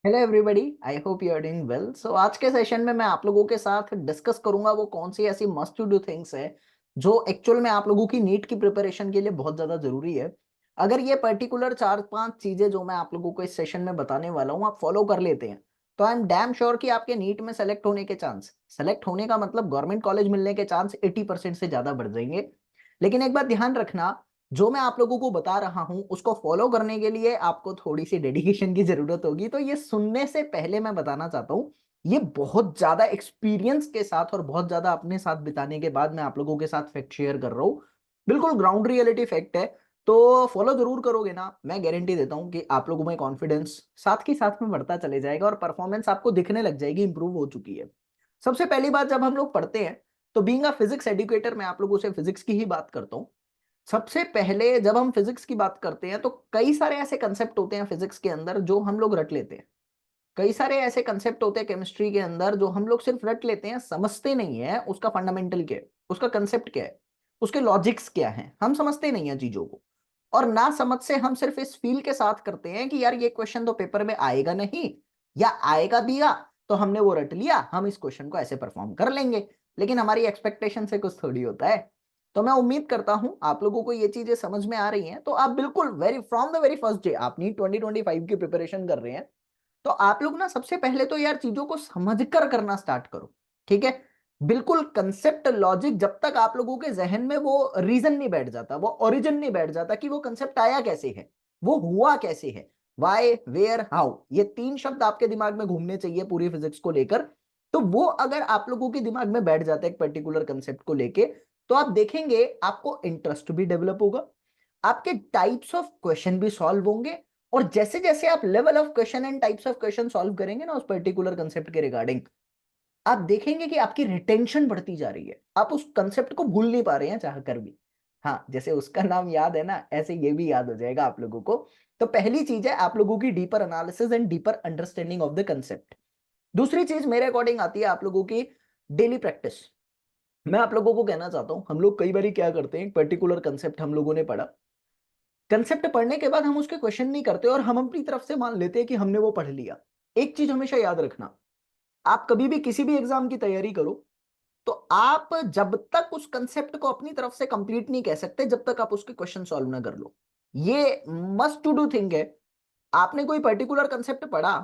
Hello everybody, I hope you are doing well. So आज के session में मैं आप लोगों के साथ डिस्कस करूंगा वो कौन सी ऐसी मस्ट टू डू थिंग्स है जो एक्चुअल में आप लोगों की नीट की प्रिपरेशन के लिए बहुत ज्यादा जरूरी है। अगर ये पर्टिकुलर चार पांच चीजें जो मैं आप लोगों को इस सेशन में बताने वाला हूँ आप फॉलो कर लेते हैं तो आई एम डैम श्योर कि आपके नीट में सेलेक्ट होने के चांस, सेलेक्ट होने का मतलब गवर्नमेंट कॉलेज मिलने के चांस 80% से ज्यादा बढ़ जाएंगे। लेकिन एक बात ध्यान रखना, जो मैं आप लोगों को बता रहा हूं उसको फॉलो करने के लिए आपको थोड़ी सी डेडिकेशन की जरूरत होगी। तो ये सुनने से पहले मैं बताना चाहता हूं, ये बहुत ज्यादा एक्सपीरियंस के साथ और बहुत ज्यादा अपने साथ बिताने के बाद मैं आप लोगों के साथ फैक्ट शेयर कर रहा हूं। बिल्कुल ग्राउंड रियलिटी फैक्ट है। तो फॉलो जरूर करोगे ना, मैं गारंटी देता हूं कि आप लोगों में कॉन्फिडेंस साथ के साथ में बढ़ता चले जाएगा और परफॉर्मेंस आपको दिखने लग जाएगी, इंप्रूव हो चुकी है। सबसे पहली बात, जब हम लोग पढ़ते हैं तो बीइंग अ फिजिक्स एजुकेटर मैं आप लोगों से फिजिक्स की ही बात करता हूं। सबसे पहले जब हम फिजिक्स की बात करते हैं तो कई सारे ऐसे कंसेप्ट होते हैं फिजिक्स के अंदर जो हम लोग रट लेते हैं। कई सारे ऐसे कंसेप्ट होते हैं केमिस्ट्री के अंदर जो हम लोग सिर्फ रट लेते हैं, समझते नहीं है उसका फंडामेंटल क्या है, उसका कंसेप्ट क्या है, उसके लॉजिक्स क्या है, हम समझते नहीं है चीजों को। और ना समझ से हम सिर्फ इस फील के साथ करते हैं कि यार ये क्वेश्चन तो पेपर में आएगा नहीं, या आएगा भी आ तो हमने वो रट लिया, हम इस क्वेश्चन को ऐसे परफॉर्म कर लेंगे। लेकिन हमारी एक्सपेक्टेशन से कुछ थोड़ी होता है। तो मैं उम्मीद करता हूं आप लोगों को ये चीजें समझ में आ रही हैं। तो आप बिल्कुल very from the very first day आप नीट 2025 की प्रिपरेशन कर रहे हैं तो आप लोग ना सबसे पहले तो यार चीजों को समझकर करना स्टार्ट करो। ठीक है, बिल्कुल कंसेप्ट लॉजिक जब तक आप लोगों के जहन में वो रीजन नहीं बैठ जाता, वो ओरिजिन नहीं बैठ जाता कि वो कंसेप्ट आया कैसे है, वो हुआ कैसे है, वाई वेयर हाउ, ये तीन शब्द आपके दिमाग में घूमने चाहिए पूरी फिजिक्स को लेकर। तो वो अगर आप लोगों के दिमाग में बैठ जाता है एक पर्टिकुलर कंसेप्ट को लेके, तो आप देखेंगे आपको इंटरेस्ट भी डेवलप होगा, आपके टाइप्स ऑफ क्वेश्चन भी सॉल्व होंगे। और जैसे जैसे आप level of question and types of question solve करेंगे ना उस पर्टिकुलर कंसेप्ट के रिगार्डिंग, आप देखेंगे कि आपकी रिटेंशन बढ़ती जा रही है, आप उस कंसेप्ट को भूल नहीं पा रहे हैं चाह कर भी। हाँ, जैसे उसका नाम याद है ना, ऐसे ये भी याद हो जाएगा आप लोगों को। तो पहली चीज है आप लोगों की deeper analysis and deeper understanding of the concept. दूसरी चीज मेरे अकॉर्डिंग आती है आप लोगों की डेली प्रैक्टिस। मैं आप लोगों को कहना चाहता हूं, हम लोग कई बार क्या करते हैं, एक पर्टिकुलर कंसेप्ट हम लोगों ने पढ़ा, कंसेप्ट पढ़ने के बाद हम उसके क्वेश्चन नहीं करते और हम अपनी तरफ से मान लेते हैं कि हमने वो पढ़ लिया। एक चीज हमेशा याद रखना, आप कभी भी किसी भी एग्जाम की तैयारी करो तो आप जब तक उस कंसेप्ट को अपनी तरफ से कंप्लीट नहीं कह सकते जब तक आप उसके क्वेश्चन सॉल्व ना कर लो। ये मस्ट टू डू थिंग है। आपने कोई पर्टिकुलर कंसेप्ट पढ़ा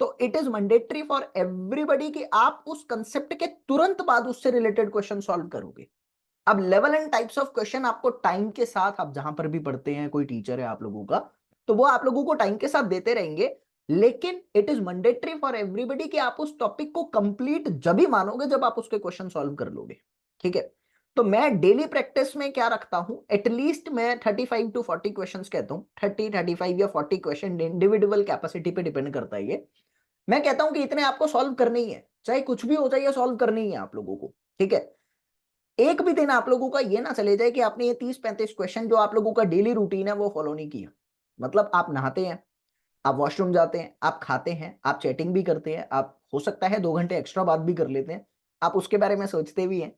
तो it is mandatory for everybody कि आप उस कंसेप्ट के तुरंत बाद उससे रिलेटेड क्वेश्चन सॉल्व करोगे। अब level and types of question आपको टाइम के साथ, आप जहां पर भी पढ़ते हैं, कोई टीचर है आप लोगों का तो वो आप लोगों को टाइम के साथ देते रहेंगे। लेकिन it is mandatory for everybody कि आप उस टॉपिक को कंप्लीट जब ही मानोगे जब आप उसके क्वेश्चन सॉल्व कर लोगे। ठीक है, तो मैं डेली प्रैक्टिस में क्या रखता हूं, एटलीस्ट मैं 35 to 40 क्वेश्चन कहता हूं, 30 35 या 40 क्वेश्चन, इंडिविजुअल कैपेसिटी पे डिपेंड करता है ये। मैं कहता हूं कि इतने आपको सॉल्व करने ही है, चाहे कुछ भी हो जाए सॉल्व करने ही है आप लोगों को। ठीक है, एक भी दिन आप लोगों का ये ना चले जाए कि आपने ये 30 35 क्वेश्चन जो आप लोगों का डेली रूटीन है वो फॉलो नहीं किया। मतलब आप नहाते हैं, आप वॉशरूम जाते हैं, आप खाते हैं, आप चैटिंग भी करते हैं, आप हो सकता है 2 घंटे एक्स्ट्रा बात भी कर लेते हैं, आप उसके बारे में सोचते भी हैं।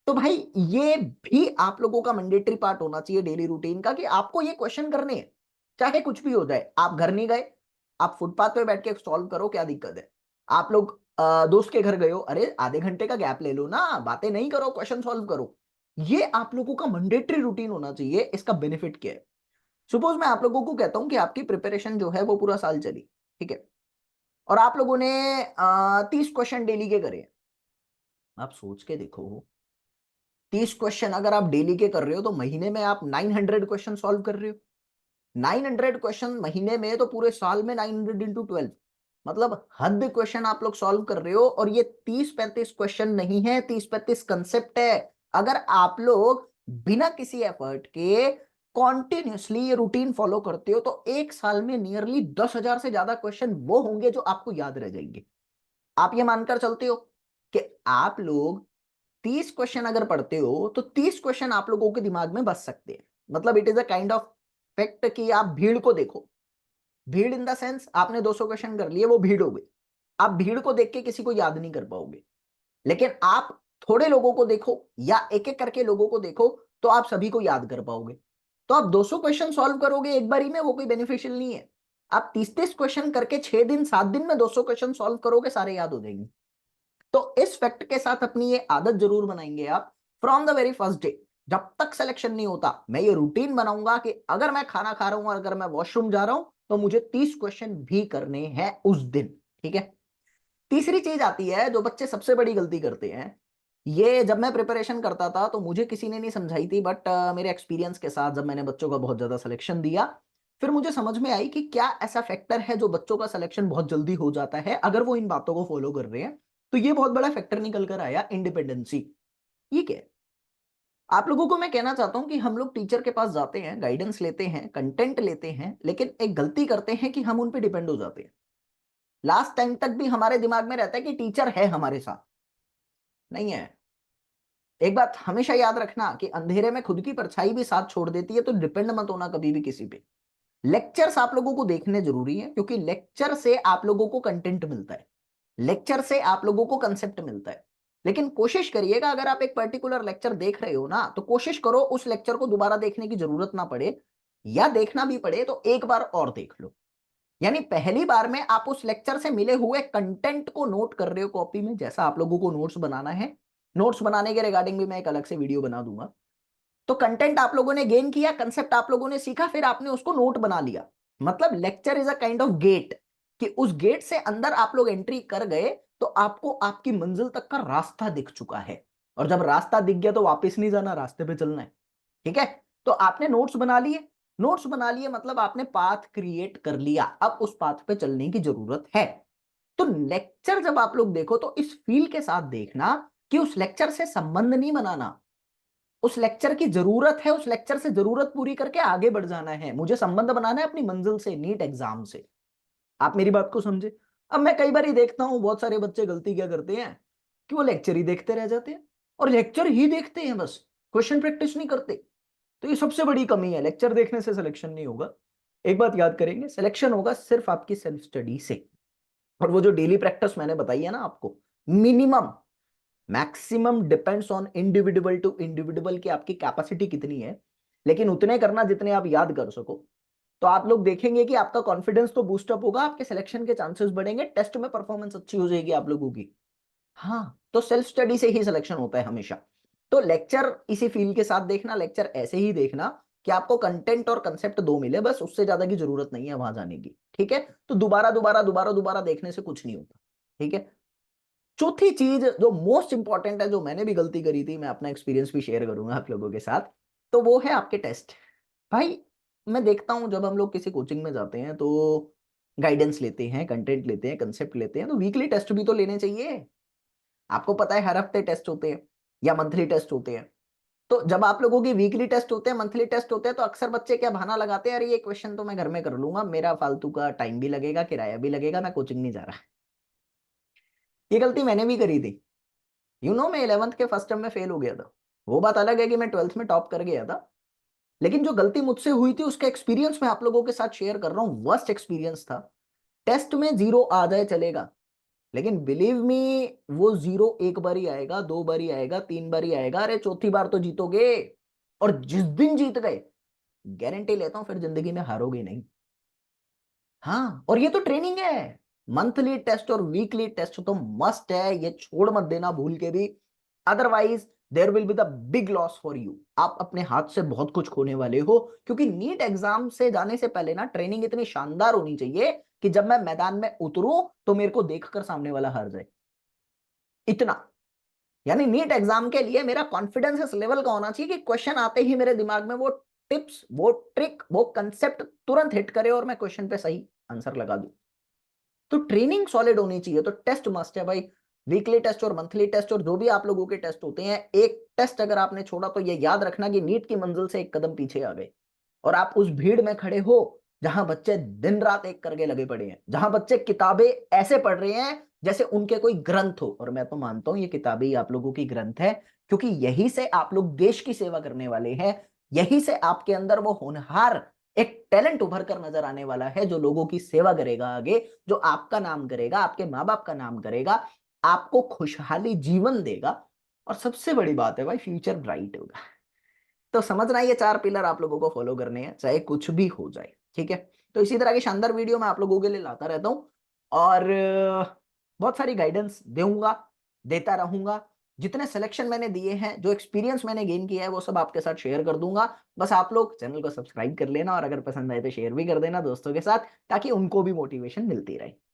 तो भाई ये भी आप लोगों का मैंडेटरी पार्ट होना चाहिए डेली रूटीन का कि आपको ये क्वेश्चन करने हैं, चाहे कुछ भी हो जाए। आप घर नहीं गए, आप फुटपाथ पे बैठ के सॉल्व करो, क्या दिक्कत है। आप लोग दोस्त के घर गए हो, अरे आधे घंटे का गैप ले लो ना, बातें नहीं करो, क्वेश्चन सॉल्व करो। ये आप लोगों का मैंडेटरी रूटीन होना चाहिए। इसका बेनिफिट क्या है, सपोज मैं आप लोगों को कहता हूं कि आपकी प्रिपरेशन जो है वो पूरा साल चली, ठीक है, और आप लोगों ने 30 क्वेश्चन डेली के करे हैं। आप सोच के देखो, 30 क्वेश्चन अगर आप डेली के कर रहे हो तो महीने में आप 900 क्वेश्चन सॉल्व कर रहे हो। 900 क्वेश्चन महीने में, तो पूरे साल में 900 × 12, मतलब हद क्वेश्चन आप लोग सॉल्व कर रहे हो। और ये 30 35 क्वेश्चन नहीं है, 30 35 कंसेप्ट है। अगर आप लोग बिना किसी एफर्ट के कॉन्टिन्यूसली ये रूटीन फॉलो करते हो तो एक साल में नियरली 10,000 से ज्यादा क्वेश्चन वो होंगे जो आपको याद रह जाएंगे। आप ये मानकर चलते हो कि आप लोग 30 क्वेश्चन अगर पढ़ते हो तो 30 क्वेश्चन आप लोगों के दिमाग में बस सकते हैं। मतलब it is a kind of fact कि आप भीड़ को देखो, भीड़ इन द सेंस आपने 200 क्वेश्चन कर लिए, वो भीड़ हो गई। आप भीड़ को देख के किसी को याद नहीं कर पाओगे। लेकिन आप थोड़े लोगों को देखो या एक एक करके लोगों को देखो तो आप सभी को याद कर पाओगे। तो आप 200 क्वेश्चन सॉल्व करोगे एक बारी में, वो कोई बेनिफिशियल नहीं है। आप 30-30 क्वेश्चन करके 6 दिन 7 दिन में 200 क्वेश्चन सॉल्व करोगे, सारे याद हो जाएंगे। तो इस फैक्ट के साथ अपनी ये आदत जरूर बनाएंगे आप from the very first day. जब तक सिलेक्शन नहीं होता मैं ये रूटीन बनाऊंगा कि अगर मैं खाना खा रहा हूं और अगर मैं वॉशरूम जा रहा हूं तो मुझे 30 क्वेश्चन भी करने हैं उस दिन। ठीक है। तीसरी चीज आती है जो बच्चे सबसे बड़ी गलती करते हैं। ये जब मैं प्रिपरेशन करता था तो मुझे किसी ने नहीं समझाई थी, बट मेरे एक्सपीरियंस के साथ जब मैंने बच्चों का बहुत ज्यादा सिलेक्शन दिया, फिर मुझे समझ में आई कि क्या ऐसा फैक्टर है जो बच्चों का सिलेक्शन बहुत जल्दी हो जाता है अगर वो इन बातों को फॉलो कर रहे हैं। तो ये बहुत बड़ा फैक्टर निकल कर आया, इंडिपेंडेंसी। ठीक है। आप लोगों को मैं कहना चाहता हूं कि हम लोग टीचर के पास जाते हैं, गाइडेंस लेते हैं, कंटेंट लेते हैं, लेकिन एक गलती करते हैं कि हम उन पे डिपेंड हो जाते हैं। लास्ट टाइम तक भी हमारे दिमाग में रहता है कि टीचर है हमारे साथ। नहीं है। एक बात हमेशा याद रखना कि अंधेरे में खुद की परछाई भी साथ छोड़ देती है, तो डिपेंड मत होना कभी भी किसी पे। लेक्चर्स आप लोगों को देखने जरूरी है, क्योंकि लेक्चर से आप लोगों को कंटेंट मिलता है, लेक्चर से आप लोगों को कंसेप्ट मिलता है। लेकिन कोशिश करिएगा अगर आप एक पर्टिकुलर लेक्चर देख रहे हो ना, तो कोशिश करो उस लेक्चर को दोबारा देखने की जरूरत ना पड़े, या देखना भी पड़े तो एक बार और देख लो। यानी पहली बार में आप उस लेक्चर से मिले हुए कंटेंट को नोट कर रहे हो कॉपी में, जैसा आप लोगों को नोट्स बनाना है। नोट्स बनाने के रिगार्डिंग भी मैं एक अलग से वीडियो बना दूंगा। तो कंटेंट आप लोगों ने गेन किया, कंसेप्ट आप लोगों ने सीखा, फिर आपने उसको नोट बना लिया। मतलब lecture is a kind of gate, कि उस गेट से अंदर आप लोग एंट्री कर गए तो आपको आपकी मंजिल तक का रास्ता दिख चुका है। और जब रास्ता दिख गया तो वापस नहीं जाना, रास्ते पे चलना है। ठीक है। तो आपने नोट्स बना लिए, नोट्स बना लिए मतलब आपने पाथ क्रिएट कर लिया, अब उस पाथ पे चलने की जरूरत है। तो लेक्चर जब आप लोग देखो तो इस फील के साथ देखना कि उस लेक्चर से संबंध नहीं बनाना। उस लेक्चर की जरूरत है, उस लेक्चर से जरूरत पूरी करके आगे बढ़ जाना है, मुझे संबंध बनाना है अपनी मंजिल से, नीट एग्जाम से। आप मेरी बात को समझे। अब मैं कई बार ही देखता हूं बहुत सारे बच्चे गलती क्या करते हैं कि वो लेक्चर ही देखते रह जाते हैं, और लेक्चर ही देखते हैं बस, क्वेश्चन प्रैक्टिस नहीं करते। तो ये सबसे बड़ी कमी है, लेक्चर देखने से सिलेक्शन नहीं होगा। एक बात याद करेंगे, सिलेक्शन होगा सिर्फ आपकी सेल्फ स्टडी से। और वो जो डेली प्रैक्टिस मैंने बताई है ना आपको, minimum, maximum depends on individual to individual की आपकी कैपेसिटी कितनी है, लेकिन उतने करना जितने आप याद कर सको। तो आप लोग देखेंगे कि आपका कॉन्फिडेंस तो बूस्टअप होगा, आपके सिलेक्शन के चांसेस बढ़ेंगे, टेस्ट में परफॉर्मेंस अच्छी हो जाएगी आप लोगों की। हाँ, तो सेल्फ स्टडी से ही सिलेक्शन होता है हमेशा। तो लेक्चर इसी फील के साथ देखना, लेक्चर ऐसे ही देखना कि आपको कंटेंट और कंसेप्ट दो मिले, बस उससे ज्यादा की जरूरत नहीं है वहां जाने की। ठीक है। तो दोबारा दोबारा दोबारा दोबारा देखने से कुछ नहीं होता। ठीक है। चौथी चीज जो मोस्ट इंपॉर्टेंट है, जो मैंने भी गलती करी थी, मैं अपना एक्सपीरियंस भी शेयर करूंगा आप लोगों के साथ, तो वो है आपके टेस्ट। भाई, मैं देखता हूं जब हम लोग किसी कोचिंग में जाते हैं तो गाइडेंस लेते हैं, कंटेंट लेते हैं, कंसेप्ट लेते हैं, तो वीकली टेस्ट भी तो लेने चाहिए। आपको पता है हर हफ्ते टेस्ट होते हैं या मंथली टेस्ट होते हैं। तो जब आप लोगों की वीकली टेस्ट होते हैं, मंथली टेस्ट होते हैं, तो अक्सर बच्चे क्या बहाना लगाते हैं, अरे ये क्वेश्चन तो मैं घर में कर लूंगा, मेरा फालतू का टाइम भी लगेगा, किराया भी लगेगा, मैं कोचिंग नहीं जा रहा। ये गलती मैंने भी करी थी। मैं 11th के फर्स्ट टर्म में फेल हो गया था। वो बात अलग है कि मैं 12th में टॉप कर गया था, लेकिन जो गलती मुझसे हुई थी उसका एक्सपीरियंस मैं आप लोगों के साथ शेयर कर रहा हूं, वर्स्ट एक्सपीरियंस था। टेस्ट में 0 आ जाए चलेगा, लेकिन बिलीव मी, वो 0 एक बार ही आएगा, 2 बार ही आएगा, 3 बार ही आएगा, अरे चौथी बार तो जीतोगे। और जिस दिन जीत गए, गारंटी लेता हूं फिर जिंदगी में हारोगे नहीं। हाँ, और ये तो ट्रेनिंग है। मंथली टेस्ट और वीकली टेस्ट तो मस्ट है, ये छोड़ मत देना भूल के भी। Otherwise there will be the big loss for you, आप अपने हाथ से बहुत कुछ खोने वाले हो। क्योंकि नीट एग्जाम से जाने से पहले ना ट्रेनिंग इतनी शानदार होनी चाहिए कि जब मैं मैदान में उतरूं तो मेरे को देखकर सामने वाला हार जाए, इतना। यानी नीट एग्जाम के लिए मेरा कॉन्फिडेंस इस लेवल का होना चाहिए कि क्वेश्चन आते ही मेरे दिमाग में वो टिप्स, वो ट्रिक, वो कंसेप्ट तुरंत हिट करे और मैं क्वेश्चन पे सही आंसर लगा दूं। तो ट्रेनिंग सॉलिड होनी चाहिए, तो टेस्ट मस्ट है भाई। वीकली टेस्ट और मंथली टेस्ट और जो भी आप लोगों के टेस्ट होते हैं, एक टेस्ट अगर आपने छोड़ा तो ये याद रखना कि नीट की मंजिल से एक कदम पीछे आ गए। और आप उस भीड़ में खड़े हो जहां बच्चे दिन रात एक करके लगे पड़े हैं, जहां बच्चे किताबें ऐसे पढ़ रहे हैं जैसे उनके कोई ग्रंथ हो। और मैं तो मानता हूं ये किताबें ही आप लोगों की ग्रंथ है, क्योंकि यही से आप लोग देश की सेवा करने वाले हैं। यही से आपके अंदर वो होनहार एक टैलेंट उभर कर नजर आने वाला है, जो लोगों की सेवा करेगा आगे, जो आपका नाम करेगा, आपके माँ बाप का नाम करेगा, आपको खुशहाली जीवन देगा। और सबसे बड़ी बात है भाई, फ्यूचर ब्राइट होगा। तो समझना, ये 4 पिलर आप लोगों को फॉलो करने हैं चाहे कुछ भी हो जाए। ठीक है? तो इसी तरह की शानदार वीडियो मैं आप लोगों के लिए लाता रहता हूँ और बहुत सारी गाइडेंस दूँगा, देता रहूँगा। जितने सिलेक्शन मैंने दिए हैं, जो एक्सपीरियंस मैंने गेन किया है, वो सब आपके साथ शेयर कर दूँगा। बस आप लोग चैनल को सब्सक्राइब कर लेना और अगर पसंद आए तो शेयर भी कर देना दोस्तों के साथ, ताकि उनको भी मोटिवेशन मिलती रहे।